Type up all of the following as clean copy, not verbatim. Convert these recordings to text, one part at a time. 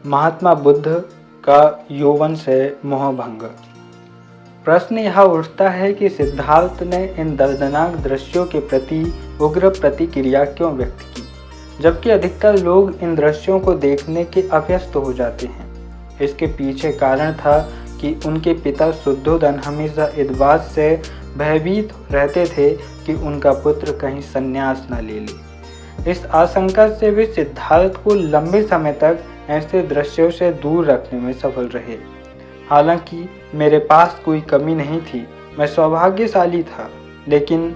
महात्मा बुद्ध का यौवन से मोहभंग। प्रश्न यह उठता है कि सिद्धार्थ ने इन दर्दनाक दृश्यों के प्रति उग्र प्रतिक्रिया क्यों व्यक्त की, जबकि अधिकतर लोग इन दृश्यों को देखने के अभ्यस्त हो जाते हैं। इसके पीछे कारण था कि उनके पिता शुद्धोधन हमेशा इस बात से भयभीत रहते थे कि उनका पुत्र कहीं संन्यास न ले ले। इस आशंका से वे सिद्धार्थ को लंबे समय तक ऐसे दृश्यों से दूर रखने में सफल रहे। हालांकि मेरे पास कोई कमी नहीं थी, मैं सौभाग्यशाली था, लेकिन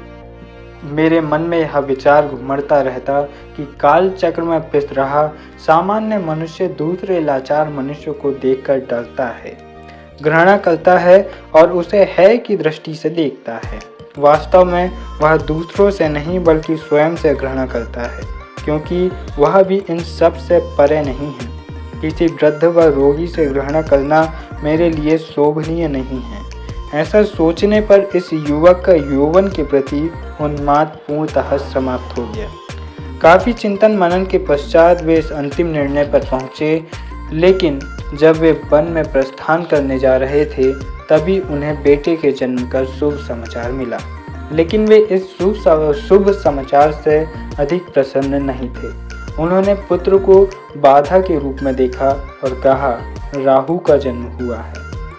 मेरे मन में यह विचार घुमड़ता रहता कि काल चक्र में पिस रहा सामान्य मनुष्य दूसरे लाचार मनुष्य को देखकर डरता है, घृणा करता है और उसे है की दृष्टि से देखता है। वास्तव में वह दूसरों से नहीं बल्कि स्वयं से घृणा करता है, क्योंकि वह भी इन सब से परे नहीं है। किसी वृद्ध व रोगी से घृणा करना मेरे लिए शोभनीय नहीं है। ऐसा सोचने पर इस युवक का यौवन के प्रति उन्माद पूर्णतः समाप्त हो गया। काफी चिंतन मनन के पश्चात वे इस अंतिम निर्णय पर पहुंचे, लेकिन जब वे वन में प्रस्थान करने जा रहे थे तभी उन्हें बेटे के जन्म का शुभ समाचार मिला। लेकिन वे इस शुभ समाचार से अधिक प्रसन्न नहीं थे। उन्होंने पुत्र को बाधा के रूप में देखा और कहा, राहु का जन्म हुआ है।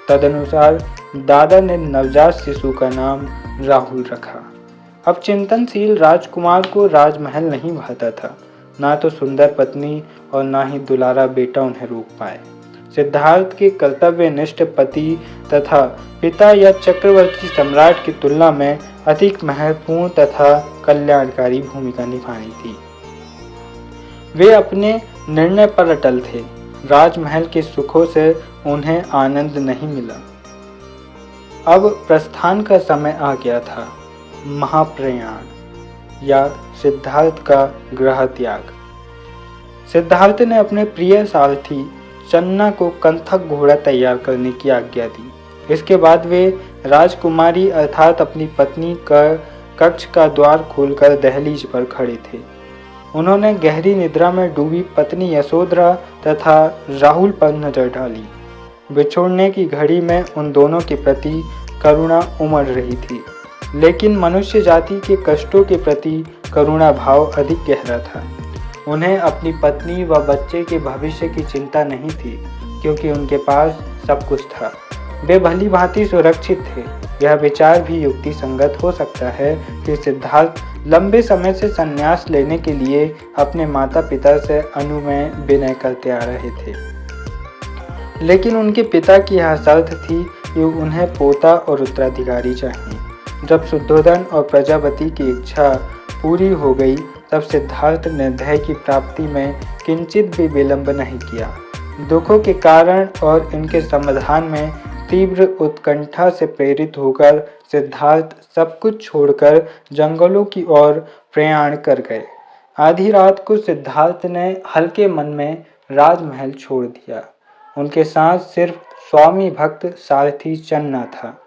तदनुसार दादा ने नवजात शिशु का नाम राहुल रखा। अब चिंतनशील राजकुमार को राजमहल नहीं भाता था, ना तो सुंदर पत्नी और ना ही दुलारा बेटा उन्हें रोक पाए। सिद्धार्थ के कर्तव्यनिष्ठ पति तथा पिता या चक्रवर्ती सम्राट की तुलना में अधिक महत्वपूर्ण तथा कल्याणकारी भूमिका निभानी थी। वे अपने निर्णय पर अटल थे। राजमहल के सुखों से उन्हें आनंद नहीं मिला। अब प्रस्थान का समय आ गया था, महाप्रयाण या सिद्धार्थ का गृह त्याग। सिद्धार्थ ने अपने प्रिय सारथी चन्ना को कंथक घोड़ा तैयार करने की आज्ञा दी। इसके बाद वे राजकुमारी अर्थात अपनी पत्नी का कक्ष का द्वार खोलकर दहलीज पर खड़े थे। उन्होंने गहरी निद्रा में डूबी पत्नी यशोधरा तथा राहुल पर नजर डाली। बिछोड़ने की घड़ी में उन दोनों के प्रति करुणा उमड़ रही थी, लेकिन मनुष्य जाति के कष्टों के प्रति करुणा भाव अधिक गहरा था। उन्हें अपनी पत्नी व बच्चे के भविष्य की चिंता नहीं थी, क्योंकि उनके पास सब कुछ था। वे भली भांति सुरक्षित थे। यह विचार भी युक्ति संगत हो सकता है कि सिद्धार्थ लंबे समय से संन्यास लेने के लिए अपने माता पिता से अनुमय विनय करते आ रहे थे, लेकिन उनके पिता की यह शर्त थी कि उन्हें पोता और उत्तराधिकारी चाहिए। जब शुद्धोधन और प्रजापति की इच्छा पूरी हो गई तब सिद्धार्थ ने ध्येय की प्राप्ति में किंचित भी विलंब नहीं किया। दुखों के कारण और इनके समाधान में तीव्र उत्कंठा से प्रेरित होकर सिद्धार्थ सब कुछ छोड़कर जंगलों की ओर प्रयाण कर गए। आधी रात को सिद्धार्थ ने हल्के मन में राजमहल छोड़ दिया। उनके साथ सिर्फ स्वामी भक्त सारथी चन्ना था।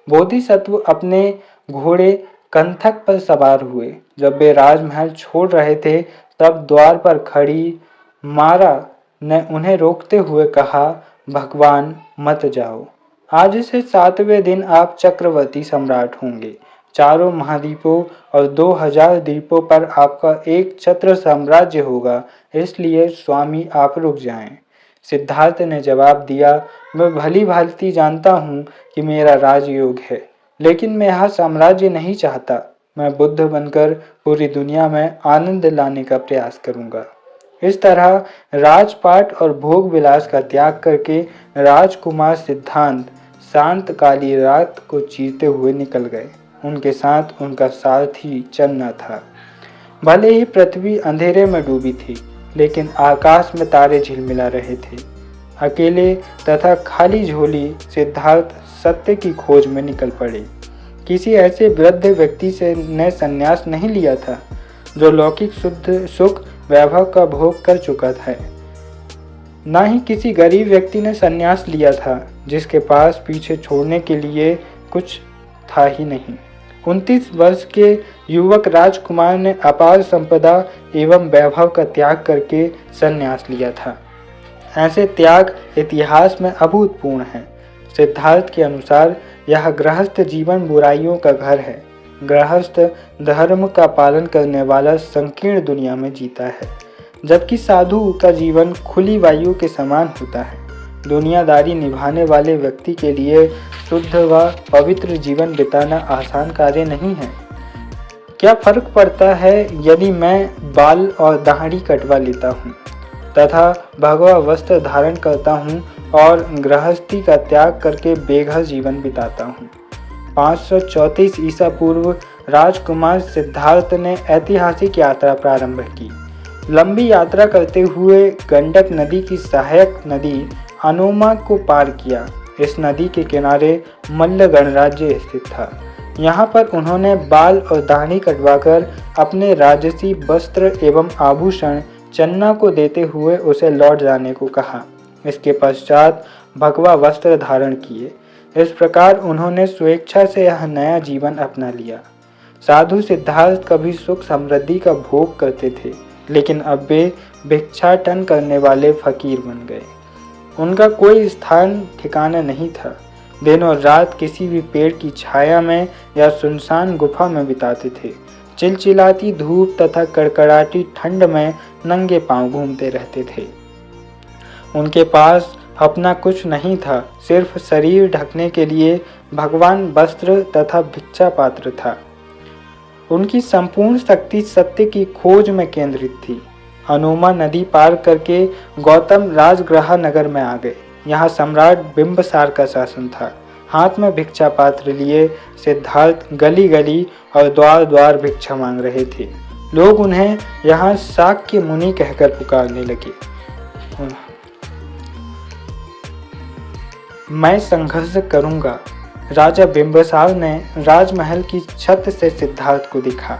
बोधिसत्व अपने घोड़े कंथक पर सवार हुए। जब वे राजमहल छोड़ रहे थे तब द्वार पर खड़ी मारा ने उन्हें रोकते हुए कहा, भगवान मत जाओ। आज से 7वें दिन आप चक्रवर्ती सम्राट होंगे। चारों महाद्वीपों और 2000 द्वीपों पर आपका एक छत्र साम्राज्य होगा, इसलिए स्वामी आप रुक जाएं। सिद्धार्थ ने जवाब दिया, मैं भली भांति जानता हूँ कि मेरा राजयोग है, लेकिन मैं यह साम्राज्य नहीं चाहता। मैं बुद्ध बनकर पूरी दुनिया में आनंद लाने का प्रयास करूँगा। इस तरह राजपाट और भोग विलास का त्याग करके राजकुमार सिद्धांत शांत काली रात को चीरते हुए निकल गए। उनके साथ उनका सारथी चन्ना था। भले ही पृथ्वी अंधेरे में डूबी थी, लेकिन आकाश में तारे झिलमिला रहे थे। अकेले तथा खाली झोली सिद्धार्थ सत्य की खोज में निकल पड़े। किसी ऐसे वृद्ध व्यक्ति से ने संन्यास नहीं लिया था जो लौकिक शुद्ध सुख वैभव का भोग कर चुका था। ना ही किसी गरीब व्यक्ति ने संन्यास लिया था जिसके पास पीछे छोड़ने के लिए कुछ था ही नहीं। 29 वर्ष के युवक राजकुमार ने अपार संपदा एवं वैभव का त्याग करके संन्यास लिया था। ऐसे त्याग इतिहास में अभूतपूर्व हैं। सिद्धार्थ के अनुसार यह गृहस्थ जीवन बुराइयों का घर है। गृहस्थ धर्म का पालन करने वाला संकीर्ण दुनिया में जीता है, जबकि साधु का जीवन खुली वायु के समान होता है। दुनियादारी निभाने वाले व्यक्ति के लिए शुद्ध व पवित्र जीवन बिताना आसान कार्य नहीं है। क्या फर्क पड़ता है यदि मैं बाल और दाढ़ी कटवा लेता हूँ तथा भगवा वस्त्र धारण करता हूँ और गृहस्थी का त्याग करके बेघर जीवन बिताता हूँ। 534 ईसा पूर्व राजकुमार सिद्धार्थ ने ऐतिहासिक यात्रा प्रारंभ की। लंबी यात्रा करते हुए गंडक नदी की सहायक नदी अनोमा को पार किया। इस नदी के किनारे मल्ल गणराज्य स्थित था। यहाँ पर उन्होंने बाल और दाढ़ी कटवाकर अपने राजसी वस्त्र एवं आभूषण चन्ना को देते हुए उसे लौट जाने को कहा। इसके पश्चात भगवा वस्त्र धारण किए। इस प्रकार उन्होंने स्वेच्छा से यह नया जीवन अपना लिया। साधु सिद्धार्थ कभी सुख समृद्धि का भोग करते थे, लेकिन अब वे भिक्षाटन करने वाले फकीर बन गए। उनका कोई स्थान ठिकाना नहीं था। दिन और रात किसी भी पेड़ की छाया में या सुनसान गुफा में बिताते थे। चिलचिलाती धूप तथा कड़कड़ाती ठंड में नंगे पांव घूमते रहते थे। उनके पास अपना कुछ नहीं था, सिर्फ शरीर ढकने के लिए भगवान वस्त्र तथा भिक्षा पात्र था। उनकी संपूर्ण शक्ति सत्य की खोज में केंद्रित थी। अनोमा नदी पार करके गौतम राजगृह नगर में आ गए। यहाँ सम्राट बिंबसार का शासन था। हाथ में भिक्षा पात्र लिए सिद्धार्थ गली गली और द्वार द्वार भिक्षा मांग रहे थे। लोग उन्हें यहाँ शाक्य मुनि कहकर पुकारने लगे। मैं संघर्ष करूंगा। राजा बिंबसार ने राजमहल की छत से सिद्धार्थ को दिखा।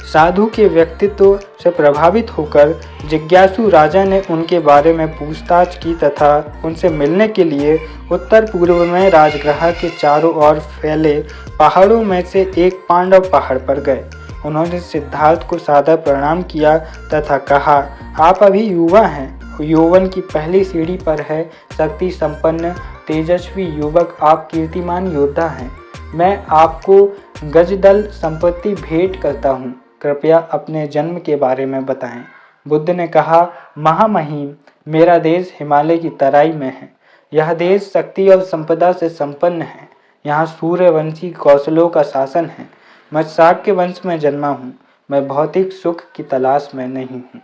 साधु के व्यक्तित्व से प्रभावित होकर जिज्ञासु राजा ने उनके बारे में पूछताछ की तथा उनसे मिलने के लिए उत्तर पूर्व में राजगृह के चारों ओर फैले पहाड़ों में से एक पांडव पहाड़ पर गए। उन्होंने सिद्धार्थ को सादर प्रणाम किया तथा कहा, आप अभी युवा हैं, यौवन की पहली सीढ़ी पर है। शक्ति संपन्न तेजस्वी युवक, आप कीर्तिमान योद्धा हैं। मैं आपको गजदल संपत्ति भेंट करता हूँ। कृपया अपने जन्म के बारे में बताएं। बुद्ध ने कहा, महामहिम, मेरा देश हिमालय की तराई में है। यह देश शक्ति और संपदा से संपन्न है। यहाँ सूर्यवंशी कौशलों का शासन है। मैं शाक्य वंश में जन्मा हूँ। मैं भौतिक सुख की तलाश में नहीं हूँ।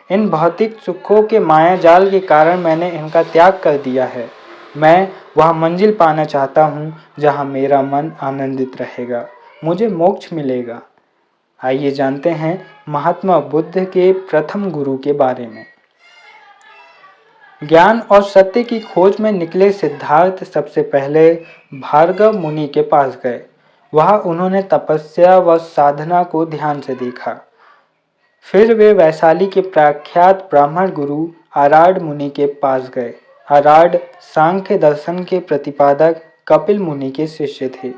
इन भौतिक सुखों के माया जाल के कारण मैंने इनका त्याग कर दिया है। मैं वह मंजिल पाना चाहता हूँ जहाँ मेरा मन आनंदित रहेगा, मुझे मोक्ष मिलेगा। आइए जानते हैं महात्मा बुद्ध के प्रथम गुरु के बारे में। ज्ञान और सत्य की खोज में निकले सिद्धार्थ सबसे पहले भार्गव मुनि के पास गए। वहाँ उन्होंने तपस्या व साधना को ध्यान से देखा। फिर वे वैशाली के प्रख्यात ब्राह्मण गुरु आराड मुनि के पास गए। आराड सांख्य दर्शन के प्रतिपादक कपिल मुनि के शिष्य थे।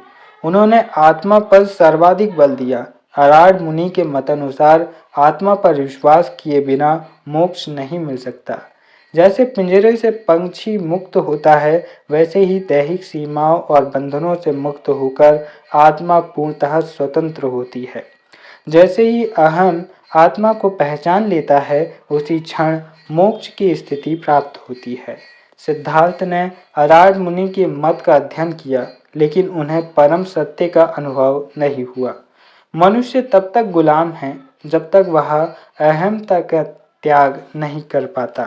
उन्होंने आत्मा पर सर्वाधिक बल दिया। आराड मुनि के मतानुसार आत्मा पर विश्वास किए बिना मोक्ष नहीं मिल सकता। जैसे पिंजरे से पंछी मुक्त होता है, वैसे ही दैहिक सीमाओं और बंधनों से मुक्त होकर आत्मा पूर्णतः स्वतंत्र होती है। जैसे ही अहम आत्मा को पहचान लेता है, उसी क्षण मोक्ष की स्थिति प्राप्त होती है। सिद्धार्थ ने आराड मुनि के मत का अध्ययन किया, लेकिन उन्हें परम सत्य का अनुभव नहीं हुआ। मनुष्य तब तक गुलाम है जब तक वह अहमता का त्याग नहीं कर पाता।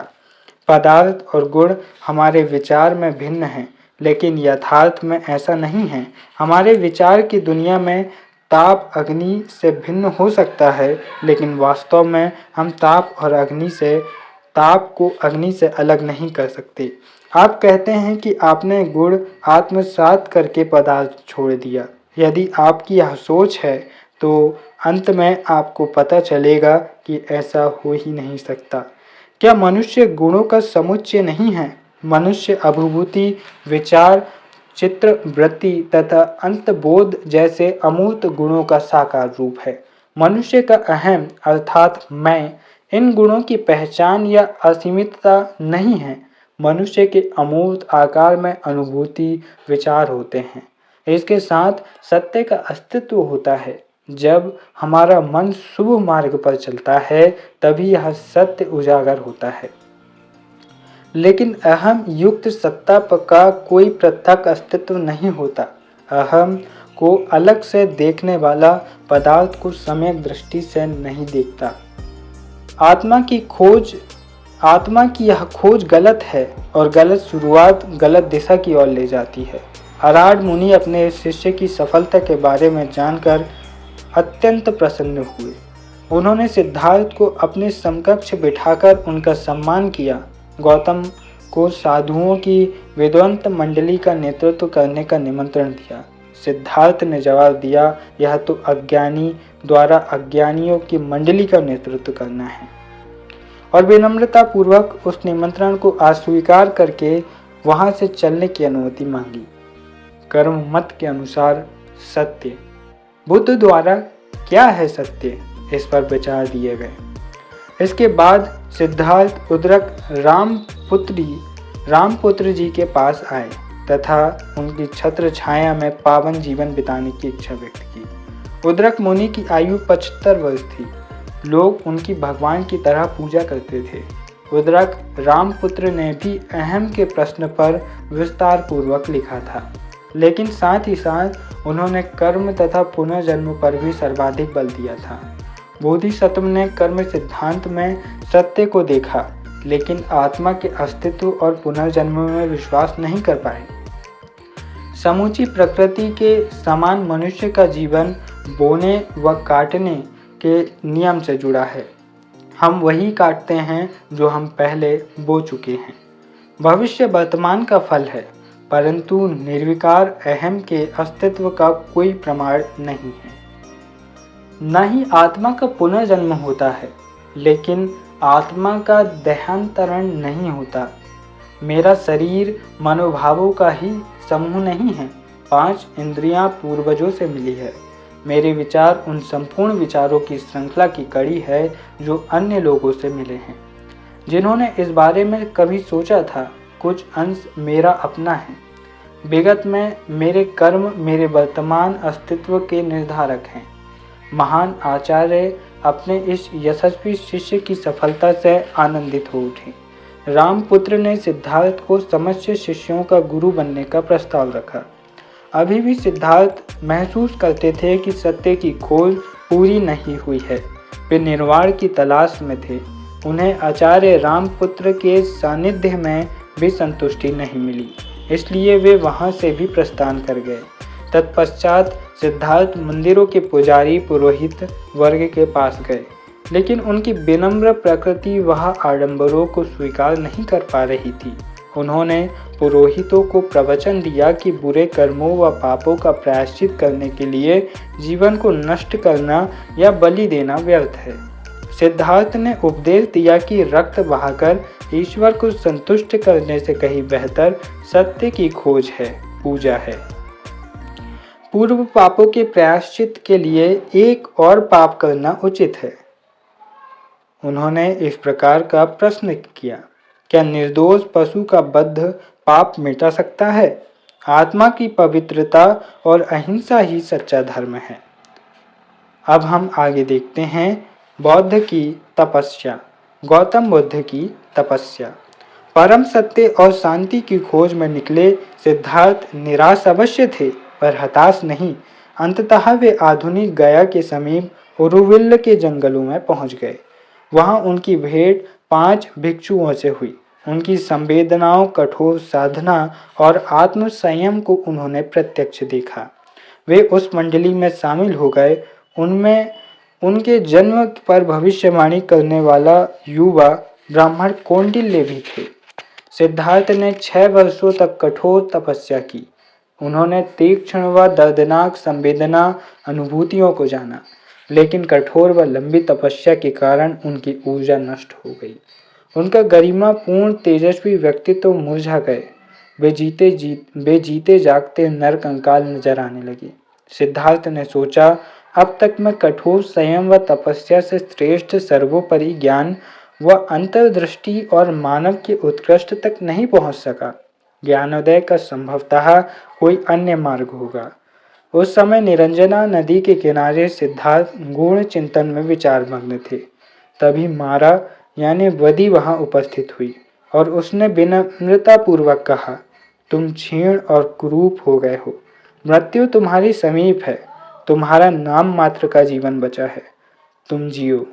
पदार्थ और गुण हमारे विचार में भिन्न हैं, लेकिन यथार्थ में ऐसा नहीं है। हमारे विचार की दुनिया में ताप अग्नि से भिन्न हो सकता है, लेकिन वास्तव में हम ताप को अग्नि से अलग नहीं कर सकते। आप कहते हैं कि आपने गुण आत्मसात करके पदार्थ छोड़ दिया। यदि आपकी यह सोच है तो अंत में आपको पता चलेगा कि ऐसा हो ही नहीं सकता। क्या मनुष्य गुणों का समुच्चय नहीं है? मनुष्य अनुभूति, विचार, चित्र, वृत्ति तथा अंतबोध जैसे अमूर्त गुणों का साकार रूप है। मनुष्य का अहम अर्थात मैं इन गुणों की पहचान या असीमितता नहीं है। मनुष्य के अमूर्त आकार में अनुभूति विचार होते हैं। इसके साथ सत्य का अस्तित्व होता है। जब हमारा मन शुभ मार्ग पर चलता है तभी यह सत्य उजागर होता है। लेकिन अहम युक्त सत्ता का कोई पृथक अस्तित्व नहीं होता। अहम को अलग से देखने वाला पदार्थ को सम्यक दृष्टि से नहीं देखता। आत्मा की यह खोज गलत है और गलत शुरुआत गलत दिशा की ओर ले जाती है। अराड मुनि अपने शिष्य की सफलता के बारे में जानकर अत्यंत प्रसन्न हुए। उन्होंने सिद्धार्थ को अपने समकक्ष बिठाकर उनका सम्मान किया। गौतम को साधुओं की वेदांत मंडली का नेतृत्व करने का निमंत्रण दिया। सिद्धार्थ ने जवाब दिया, यह तो अज्ञानी द्वारा अज्ञानियों की मंडली का नेतृत्व करना है, और विनम्रता पूर्वक उस निमंत्रण को अस्वीकार करके वहां से चलने की अनुमति मांगी। कर्म मत के अनुसार सत्य, बुद्ध द्वारा क्या है सत्य, इस पर विचार दिए गए। इसके बाद सिद्धार्थ उद्रक रामपुत्र जी के पास आए तथा उनकी छत्र छाया में पावन जीवन बिताने की इच्छा व्यक्त की। उद्रक मुनि की आयु 75 वर्ष थी। लोग उनकी भगवान की तरह पूजा करते थे। उद्रक रामपुत्र ने भी अहम के प्रश्न पर विस्तार पूर्वक लिखा था, लेकिन साथ ही साथ उन्होंने कर्म तथा पुनर्जन्म पर भी सर्वाधिक बल दिया था। बोधिसत्व ने कर्म सिद्धांत में सत्य को देखा, लेकिन आत्मा के अस्तित्व और पुनर्जन्म में विश्वास नहीं कर पाए। समूची प्रकृति के समान मनुष्य का जीवन बोने व काटने के नियम से जुड़ा है। हम वही काटते हैं जो हम पहले बो चुके हैं। भविष्य वर्तमान का फल है, परंतु निर्विकार अहम के अस्तित्व का कोई प्रमाण नहीं है। न ही आत्मा का पुनर्जन्म होता है, लेकिन आत्मा का देहांतरण नहीं होता। मेरा शरीर मनोभावों का ही समूह नहीं है। 5 इंद्रियां पूर्वजों से मिली है। मेरे विचार उन संपूर्ण विचारों की श्रृंखला की कड़ी है जो अन्य लोगों से मिले हैं, जिन्होंने इस बारे में कभी सोचा था। कुछ अंश मेरा अपना है। विगत में मेरे कर्म मेरे वर्तमान अस्तित्व के निर्धारक हैं। महान आचार्य अपने इस यशस्वी शिष्य की सफलता से आनंदित हो उठे। रामपुत्र ने सिद्धार्थ को समस्त शिष्यों का गुरु बनने का प्रस्ताव रखा। अभी भी सिद्धार्थ महसूस करते थे कि सत्य की खोज पूरी नहीं हुई है। वे निर्वाण की तलाश में थे। उन्हें आचार्य रामपुत्र के सानिध्य में भी संतुष्टि नहीं मिली, इसलिए वे वहां से भी प्रस्थान कर गए। तत्पश्चात सिद्धार्थ मंदिरों के पुजारी पुरोहित वर्ग के पास गए, लेकिन उनकी विनम्र प्रकृति वह आडंबरों को स्वीकार नहीं कर पा रही थी। उन्होंने पुरोहितों को प्रवचन दिया कि बुरे कर्मों व पापों का प्रायश्चित करने के लिए जीवन को नष्ट करना या बलि देना व्यर्थ है। सिद्धार्थ ने उपदेश दिया कि रक्त बहाकर ईश्वर को संतुष्ट करने से कहीं बेहतर सत्य की खोज है, पूजा है। पूर्व पापों के प्रायश्चित के लिए एक और पाप करना उचित है। उन्होंने इस प्रकार का प्रश्न किया, क्या निर्दोष पशु का बद्ध पाप मिटा सकता है? आत्मा की पवित्रता और अहिंसा ही सच्चा धर्म है। अब हम आगे देखते हैं बौद्ध की तपस्या। गौतम बुद्ध की तपस्या। परम सत्य और शांति की खोज में निकले सिद्धार्थ निराश अवश्य थे, पर हताश नहीं। अंततः वे आधुनिक गया के समीप उरुविल्ल के जंगलों में पहुंच गए। वहां उनकी भेंट 5 भिक्षुओं से हुई। उनकी संवेदनाओं, कठोर साधना और आत्म संयम को उन्होंने प्रत्यक्ष देखा। वे उस मंडली में शामिल हो गए। उनमें उनके जन्म पर भविष्यवाणी करने वाला युवा ब्राह्मण कौंडिल्य भी थे। सिद्धार्थ ने 6 वर्षों तक कठोर तपस्या की। उन्होंने तीक्ष्ण व दर्दनाक संवेदना अनुभूतियों को जाना, लेकिन कठोर व लंबी तपस्या के कारण उनकी ऊर्जा नष्ट हो गई। उनका गरिमापूर्ण तेजस्वी व्यक्तित्व मुरझा गए। वे जीते जागते नर कंकाल नजर आने लगे। सिद्धार्थ ने सोचा, अब तक मैं कठोर संयम व तपस्या से श्रेष्ठ सर्वोपरि ज्ञान व अंतर्दृष्टि और मानव के उत्कृष्ट तक नहीं पहुंच सका। ज्ञानोदय का संभवतः कोई अन्य मार्ग होगा। उस समय निरंजना नदी के किनारे सिद्धार्थ गूढ़ चिंतन में विचारमग्न थे। तभी मारा यानी वदी वहां उपस्थित हुई और उसने विनम्रता पूर्वक कहा, तुम क्षीण और कुरूप हो गए हो। मृत्यु तुम्हारी समीप है। तुम्हारा नाम मात्र का जीवन बचा है। तुम जियो।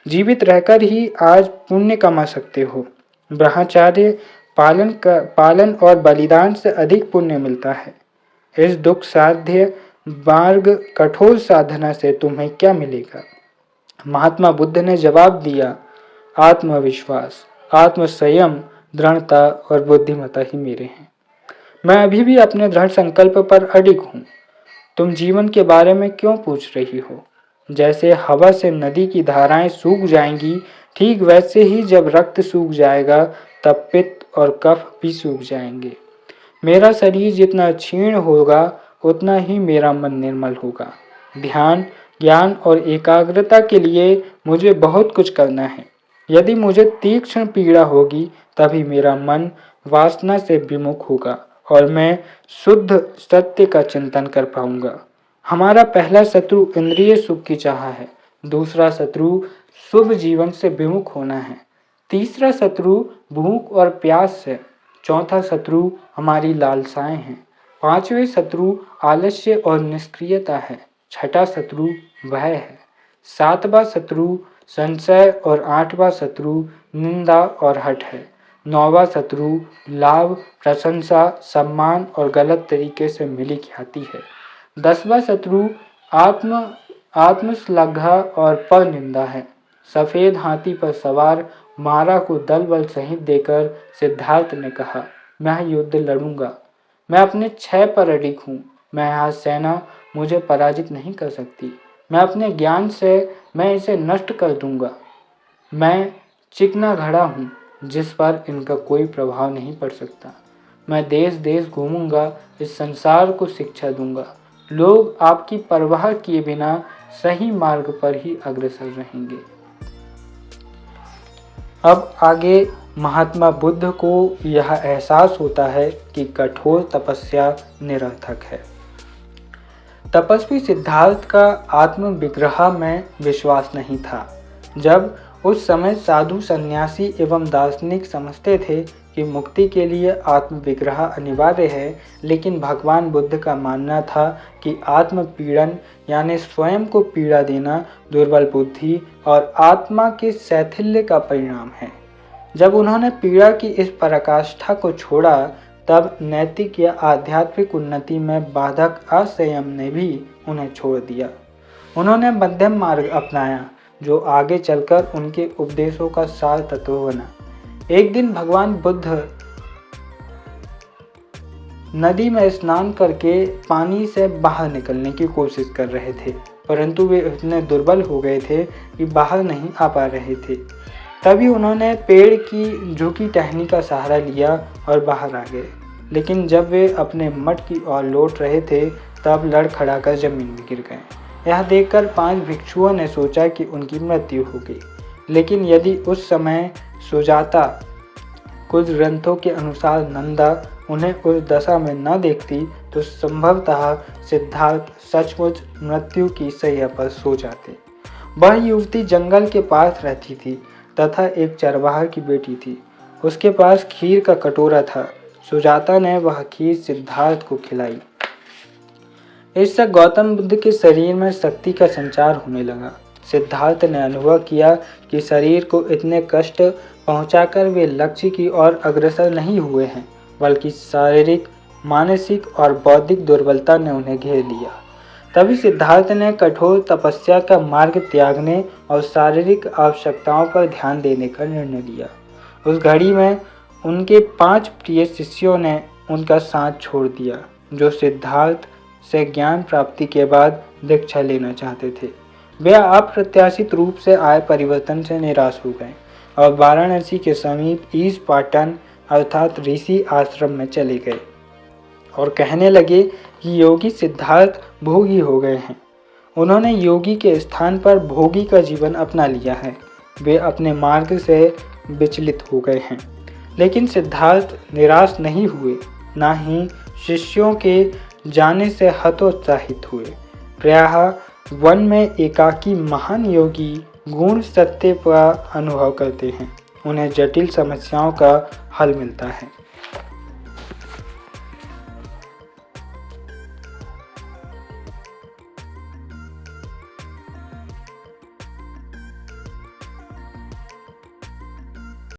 जीवित रहकर ही आज पुण्य कमा सकते हो। ब्रह्मचार्य पालन और बलिदान से अधिक पुण्य मिलता है। इस दुख साध्य मार्ग कठोर साधना से तुम्हें क्या मिलेगा? महात्मा बुद्ध ने जवाब दिया, आत्मविश्वास, आत्मसंयम, दृढ़ता और बुद्धिमत्ता ही मेरे हैं। मैं अभी भी अपने दृढ़ संकल्प पर अडिग हूँ। तुम जीवन के बारे में क्यों पूछ रही हो? जैसे हवा से नदी की धाराएं सूख जाएंगी, ठीक वैसे ही जब रक्त सूख जाएगा तब पित्त और कफ भी सूख जाएंगे। मेरा शरीर जितना क्षीण होगा उतना ही मेरा मन निर्मल होगा। ध्यान, ज्ञान और एकाग्रता के लिए मुझे बहुत कुछ करना है। यदि मुझे तीक्ष्ण पीड़ा होगी तभी मेरा मन वासना से विमुख होगा और मैं शुद्ध सत्य का चिंतन कर पाऊंगा। हमारा पहला शत्रु इंद्रिय सुख की चाह है। दूसरा शत्रु शुभ जीवन से विमुख होना है। तीसरा शत्रु भूख और प्यास है। चौथा शत्रु हमारी लालसाएं हैं। पांचवें शत्रु आलस्य और निष्क्रियता है। छठा शत्रु भय है। सातवां शत्रु संशय और आठवां शत्रु निंदा और हठ है। नौवां शत्रु लाभ, प्रशंसा, सम्मान और गलत तरीके से मिली ख्याति है। 10वां शत्रु आत्मश्लाघा और पर निंदा है। सफेद हाथी पर सवार मारा को दल बल सहित देकर सिद्धार्थ ने कहा, मैं युद्ध लड़ूंगा। मैं अपने 6 पर अडिग हूँ। मैं आज सेना मुझे पराजित नहीं कर सकती। मैं अपने ज्ञान से मैं इसे नष्ट कर दूंगा। मैं चिकना घड़ा हूँ जिस पर इनका कोई प्रभाव नहीं पड़ सकता। मैं देश देश घूमूंगा, इस संसार को शिक्षा दूंगा। लोग आपकी परवाह किए बिना सही मार्ग पर ही अग्रसर रहेंगे। अब आगे महात्मा बुद्ध को यह एहसास होता है कि कठोर तपस्या निरर्थक है। तपस्वी सिद्धार्थ का आत्म विग्रह में विश्वास नहीं था। जब उस समय साधु सन्यासी एवं दार्शनिक समझते थे कि मुक्ति के लिए आत्म विग्रह अनिवार्य है, लेकिन भगवान बुद्ध का मानना था कि आत्म पीड़न यानी स्वयं को पीड़ा देना दुर्बल बुद्धि और आत्मा के शैथिल्य का परिणाम है। जब उन्होंने पीड़ा की इस पराकाष्ठा को छोड़ा, तब नैतिक या आध्यात्मिक उन्नति में बाधक असंयम ने भी उन्हें छोड़ दिया। उन्होंने मध्यम मार्ग अपनाया जो आगे चलकर उनके उपदेशों का सार तत्व बना। एक दिन भगवान बुद्ध नदी में स्नान करके पानी से बाहर निकलने की कोशिश कर रहे थे, परंतु वे इतने दुर्बल हो गए थे कि बाहर नहीं आ पा रहे थे। तभी उन्होंने पेड़ की झुकी टहनी का सहारा लिया और बाहर आ गए। लेकिन जब वे अपने मठ की ओर लौट रहे थे तब लड़खड़ाकर जमीन में गिर गए। यह देखकर 5 भिक्षुओं ने सोचा कि उनकी मृत्यु हो गई। लेकिन यदि उस समय सुजाता, कुछ ग्रंथों के अनुसार नंदा, उन्हें उस दशा में न देखती तो संभवतः सिद्धार्थ सचमुच मृत्यु की शैया पर सो जाते। वह युवती जंगल के पास रहती थी तथा एक चरवाहा की बेटी थी। उसके पास खीर का कटोरा था। सुजाता ने वह खीर सिद्धार्थ को खिलाई। इससे गौतम बुद्ध के शरीर में शक्ति का संचार होने लगा। सिद्धार्थ ने अनुभव किया कि शरीर को इतने कष्ट पहुंचाकर वे लक्ष्य की ओर अग्रसर नहीं हुए हैं, बल्कि शारीरिक, मानसिक और बौद्धिक दुर्बलता ने उन्हें घेर लिया। तभी सिद्धार्थ ने कठोर तपस्या का मार्ग त्यागने और शारीरिक आवश्यकताओं पर ध्यान देने का निर्णय लिया। उस घड़ी में उनके 5 प्रिय शिष्यों ने उनका साथ छोड़ दिया, जो सिद्धार्थ से ज्ञान प्राप्ति के बाद दीक्षा लेना चाहते थे। वे अप्रत्याशित रूप से आए परिवर्तन से निराश हो गए और वाराणसी के समीप ईश पाटन अर्थात ऋषि आश्रम में चले गए और कहने लगे कि योगी सिद्धार्थ भोगी हो गए हैं। उन्होंने योगी के स्थान पर भोगी का जीवन अपना लिया है। वे अपने मार्ग से विचलित हो गए हैं, लेकिन सिद्धार्थ निराश नहीं हुए, ना ही शिष्यों के जाने से हतोत्साहित हुए। प्रायः वन में एकाकी महान योगी गूढ़ सत्य का अनुभव करते हैं। उन्हें जटिल समस्याओं का हल मिलता है।